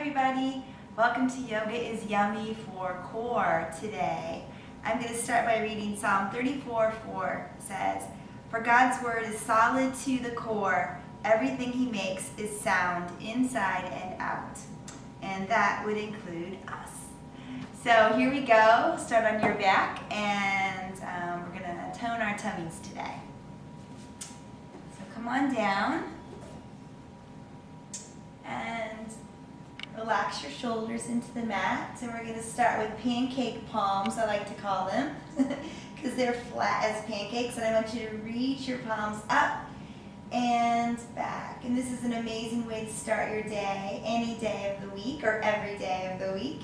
everybody. Welcome to Yoga is Yummy for Core today. I'm going to start by reading Psalm 34:4 says, "For God's word is solid to the core. Everything he makes is sound inside and out." And that would include us. So here we go. Start on your back, and we're going to tone our tummies today. So come on down. And relax your shoulders into the mat. And we're going to start with pancake palms, I like to call them, because they're flat as pancakes. And I want you to reach your palms up and back. And this is an amazing way to start your day, any day of the week or every day of the week.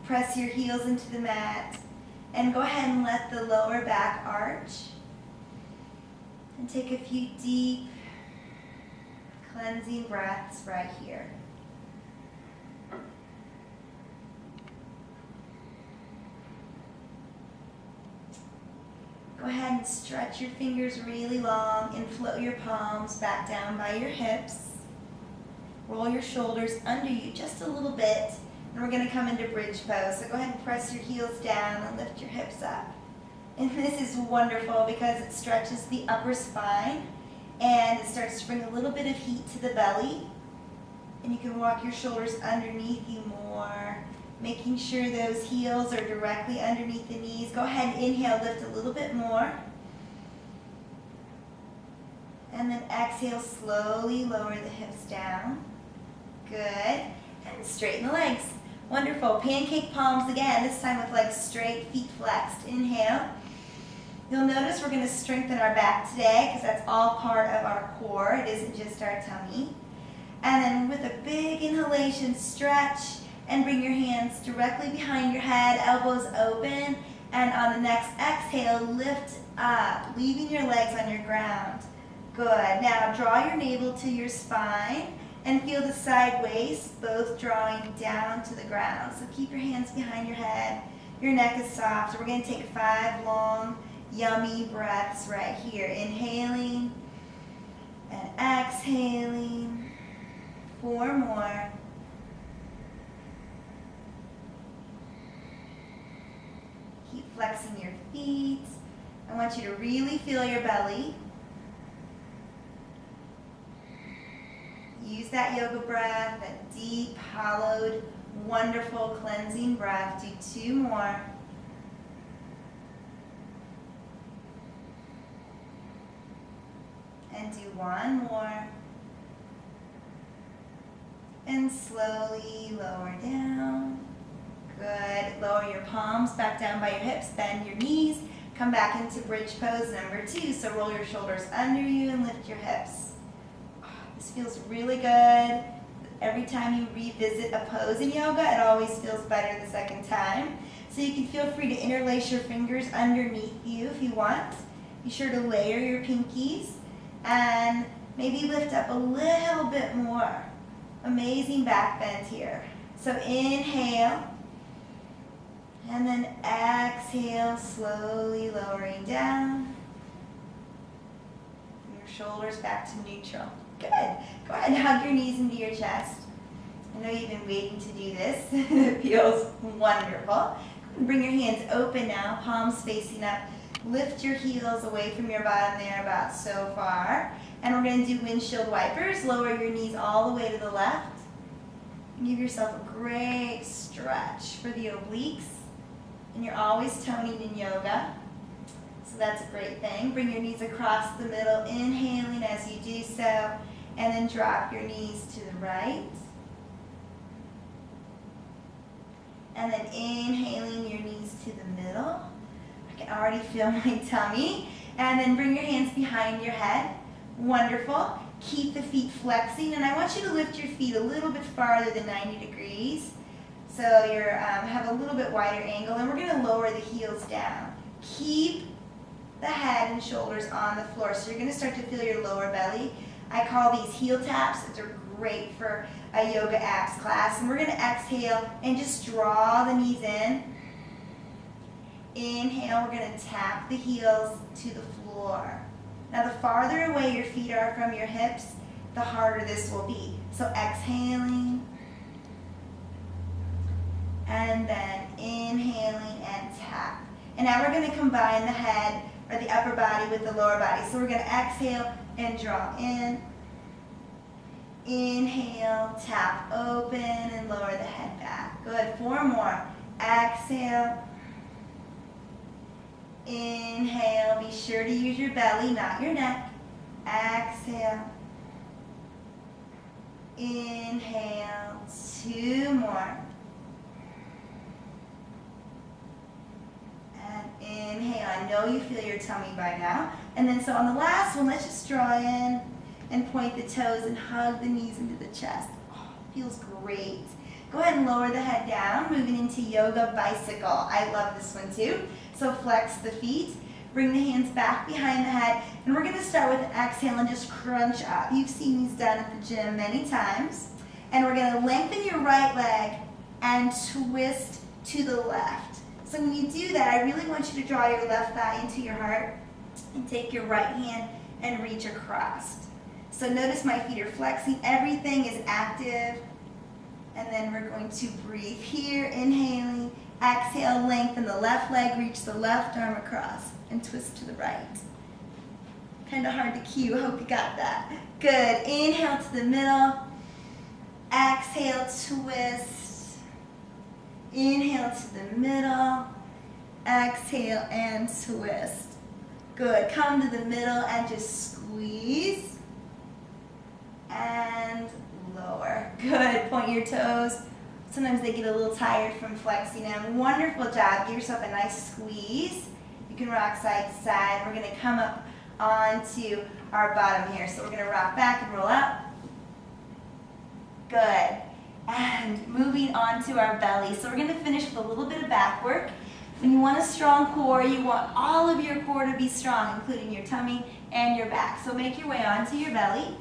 Press your heels into the mat and go ahead and let the lower back arch. And take a few deep cleansing breaths right here. Go ahead and stretch your fingers really long and float your palms back down by your hips. Roll your shoulders under you just a little bit, and we're going to come into bridge pose. So go ahead and press your heels down and lift your hips up. And this is wonderful because it stretches the upper spine and it starts to bring a little bit of heat to the belly. And you can walk your shoulders underneath you more, making sure those heels are directly underneath the knees. Go ahead and inhale, lift a little bit more. And then exhale, slowly lower the hips down. Good. And straighten the legs. Wonderful. Pancake palms again, this time with legs straight, feet flexed. Inhale. You'll notice we're going to strengthen our back today because that's all part of our core. It isn't just our tummy. And then with a big inhalation, stretch and bring your hands directly behind your head, elbows open. And on the next exhale, lift up, leaving your legs on your ground. Good. Now draw your navel to your spine and feel the side waist both drawing down to the ground. So keep your hands behind your head. Your neck is soft. So we're going to take 5 long, yummy breaths right here. Inhaling and exhaling. 4 more. Keep flexing your feet. I want you to really feel your belly. Use that yoga breath, that deep, hollowed, wonderful, cleansing breath. Do 2 more. And do 1 more. And slowly lower down. Good. Lower your palms back down by your hips. Bend your knees. Come back into bridge pose number 2. So roll your shoulders under you and lift your hips. This feels really good. Every time you revisit a pose in yoga, it always feels better the second time. So you can feel free to interlace your fingers underneath you if you want. Be sure to layer your pinkies and maybe lift up a little bit more. Amazing back bend here. So inhale and then exhale, slowly lowering down. Your shoulders back to neutral. Good. Go ahead and hug your knees into your chest. I know you've been waiting to do this. It feels wonderful. Bring your hands open now, palms facing up. Lift your heels away from your bottom there about so far. And we're going to do windshield wipers. Lower your knees all the way to the left. Give yourself a great stretch for the obliques. And you're always toning in yoga. So that's a great thing. Bring your knees across the middle, inhaling as you do so. And then drop your knees to the right. And then inhaling your knees to the middle. I can already feel my tummy. And then bring your hands behind your head. Wonderful. Keep the feet flexing. And I want you to lift your feet a little bit farther than 90 degrees. So you have a little bit wider angle. And we're going to lower the heels down. Keep the head and shoulders on the floor. So you're going to start to feel your lower belly. I call these heel taps. They're great for a yoga abs class. And we're going to exhale and just draw the knees in. Inhale, we're going to tap the heels to the floor. Now the farther away your feet are from your hips, the harder this will be. So exhaling and then inhaling and tap. And now we're going to combine the head or the upper body with the lower body. So we're going to exhale and draw in. Inhale, tap open and lower the head back. Good. 4 more. Exhale. Inhale. Be sure to use your belly, not your neck. Exhale. Inhale. 2 more. And inhale. I know you feel your tummy by now. And then so on the last one, let's just draw in and point the toes and hug the knees into the chest. Oh, feels great. Go ahead and lower the head down, moving into yoga bicycle. I love this one too. So flex the feet, bring the hands back behind the head, and we're going to start with an exhale and just crunch up. You've seen these done at the gym many times. And we're going to lengthen your right leg and twist to the left. So when you do that, I really want you to draw your left thigh into your heart and take your right hand and reach across. So notice my feet are flexing. Everything is active. And then we're going to breathe here, inhaling. Exhale, lengthen the left leg, reach the left arm across, and twist to the right. Kind of hard to cue. Hope you got that. Good. Inhale to the middle. Exhale, twist. Inhale to the middle. Exhale and twist. Good. Come to the middle and just squeeze. And lower. Good. Point your toes. Sometimes they get a little tired from flexing them. Wonderful job. Give yourself a nice squeeze. You can rock side to side. We're going to come up onto our bottom here. So we're going to rock back and roll out. Good. And moving on to our belly. So we're going to finish with a little bit of back work. When you want a strong core, you want all of your core to be strong, including your tummy and your back. So make your way onto your belly.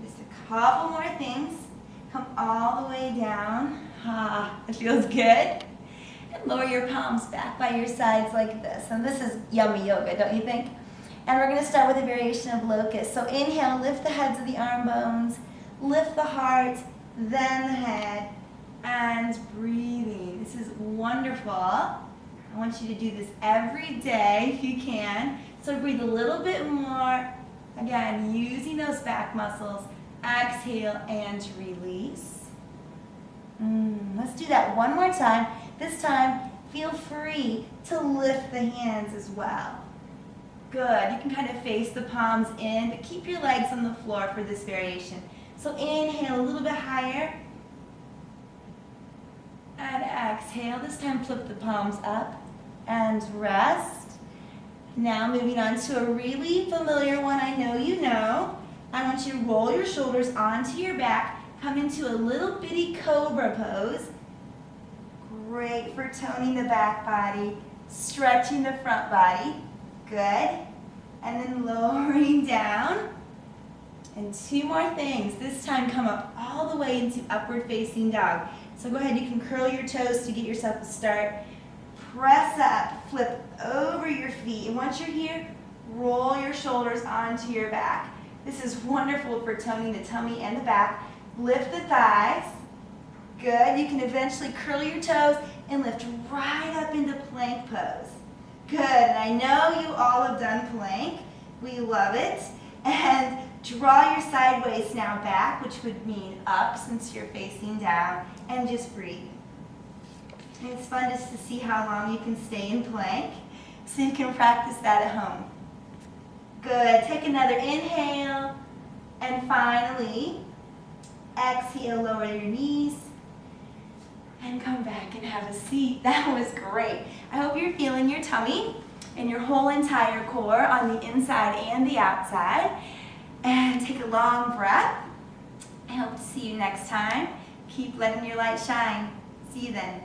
Just a couple more things. Come all the way down. It feels good. And lower your palms back by your sides like this. And this is yummy yoga, don't you think? And we're going to start with a variation of locust. So inhale, lift the heads of the arm bones. Lift the heart, then the head. And breathing. This is wonderful. I want you to do this every day if you can. So breathe a little bit more. Again, using those back muscles. Exhale and release. Let's do that one more time. This time, feel free to lift the hands as well. Good. You can kind of face the palms in, but keep your legs on the floor for this variation. So inhale a little bit higher. And exhale. This time, flip the palms up and rest. Now moving on to a really familiar one I know you know. I want you to roll your shoulders onto your back, come into a little bitty cobra pose. Great for toning the back body, stretching the front body. Good. And then lowering down. And 2 more things. This time come up all the way into upward facing dog. So go ahead, you can curl your toes to get yourself a start. Press up, flip over your feet. And once you're here, roll your shoulders onto your back. This is wonderful for toning the tummy and the back. Lift the thighs. Good. You can eventually curl your toes and lift right up into plank pose. Good. And I know you all have done plank. We love it. And draw your side waist now back, which would mean up since you're facing down. And just breathe. And it's fun just to see how long you can stay in plank. So you can practice that at home. Good. Take another inhale. And finally, exhale, lower your knees. And come back and have a seat. That was great. I hope you're feeling your tummy and your whole entire core on the inside and the outside. And take a long breath. I hope to see you next time. Keep letting your light shine. See you then.